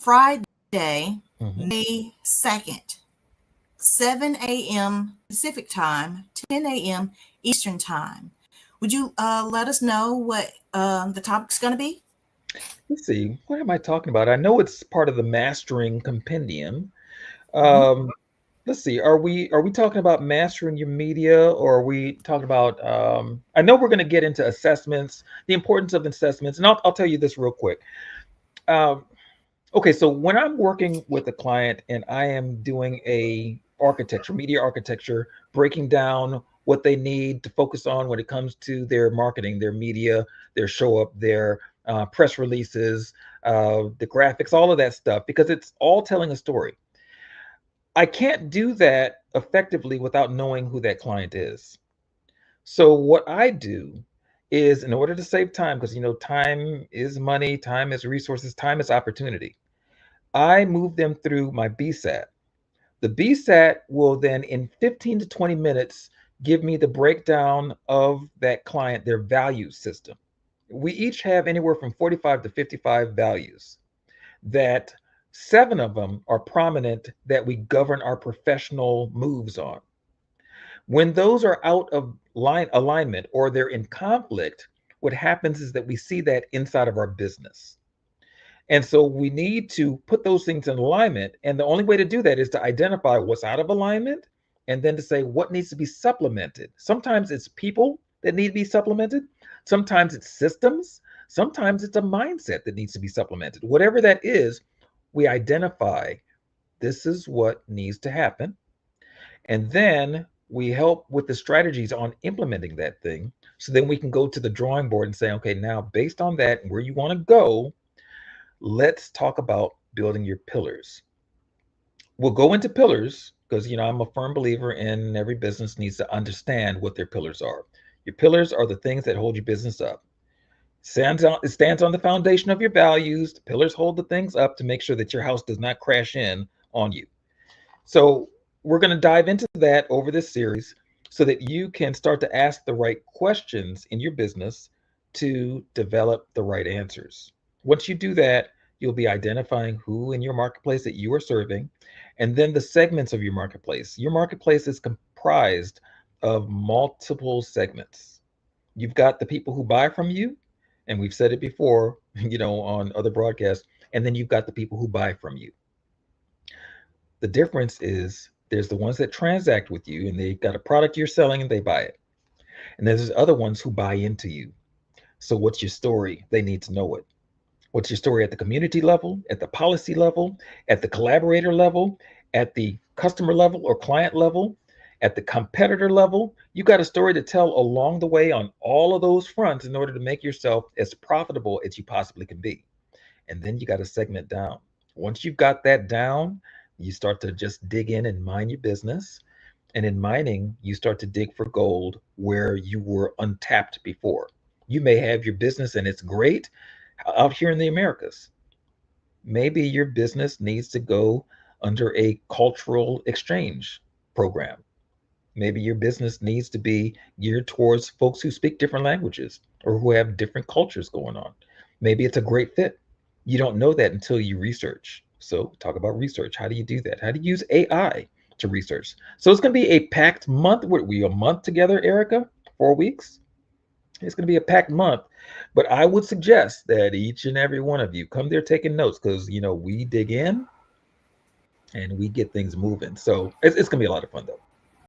Friday, Mhm. May 2nd, 7 a.m. Pacific time, 10 a.m. Eastern time. Would you let us know what the topic's going to be? Let's see. What am I talking about? I know it's part of the Mastering Compendium. Mhm. Um, let's see. Are we talking about mastering your media, or are we talking about? I know we're going to get into assessments, the importance of assessments, and I'll tell you this real quick. Um, okay, so when I'm working with a client and I am doing a architecture, media architecture, breaking down what they need to focus on when it comes to their marketing, their media, their show up, their press releases, the graphics, all of that stuff, because it's all telling a story. I can't do that effectively without knowing who that client is. So what I do is, in order to save time, because time is money, time is resources, time is opportunity. I move them through my BSAT. The BSAT will then, in 15 to 20 minutes, give me the breakdown of that client, their value system. We each have anywhere from 45 to 55 values that 7 of them are prominent that we govern our professional moves on. When those are out of line alignment or they're in conflict, what happens is that we see that inside of our business. And so we need to put those things in alignment. And the only way to do that is to identify what's out of alignment and then to say what needs to be supplemented. Sometimes it's people that need to be supplemented, sometimes it's systems, sometimes it's a mindset that needs to be supplemented. Whatever that is, we identify this is what needs to happen. And then we help with the strategies on implementing that thing. So then we can go to the drawing board and say, okay, now based on that and where you want to go, let's talk about building your pillars. We'll go into pillars because I'm a firm believer in every business needs to understand what their pillars are. Your pillars are the things that hold your business up. It stands on the foundation of your values. The pillars hold the things up to make sure that your house does not crash in on you. So we're going to dive into that over this series so that you can start to ask the right questions in your business to develop the right answers. Once you do that, you'll be identifying who in your marketplace that you are serving, and then the segments of your marketplace. Your marketplace is comprised of multiple segments. You've got the people who buy from you, and we've said it before, on other broadcasts, and then you've got the people who buy from you. The difference is there's the ones that transact with you and they got a product you're selling and they buy it. And there's other ones who buy into you. So what's your story? They need to know it. What's your story at the community level, at the policy level, at the collaborator level, at the customer level or client level, at the competitor level? You got a story to tell along the way on all of those fronts in order to make yourself as profitable as you possibly can be. And then you got to segment down. Once you've got that down, you start to just dig in and mine your business. And in mining, you start to dig for gold where you were untapped before. You may have your business and it's great out here in the Americas. Maybe your business needs to go under a cultural exchange program. Maybe your business needs to be geared towards folks who speak different languages or who have different cultures going on. Maybe it's a great fit. You don't know that until you research. So, talk about research. How do you do that? How do you use AI to research? So, it's going to be a packed month. What, we a month together, Erica? 4 weeks? It's going to be a packed month. But I would suggest that each and every one of you come there taking notes because we dig in and we get things moving. So, it's going to be a lot of fun, though.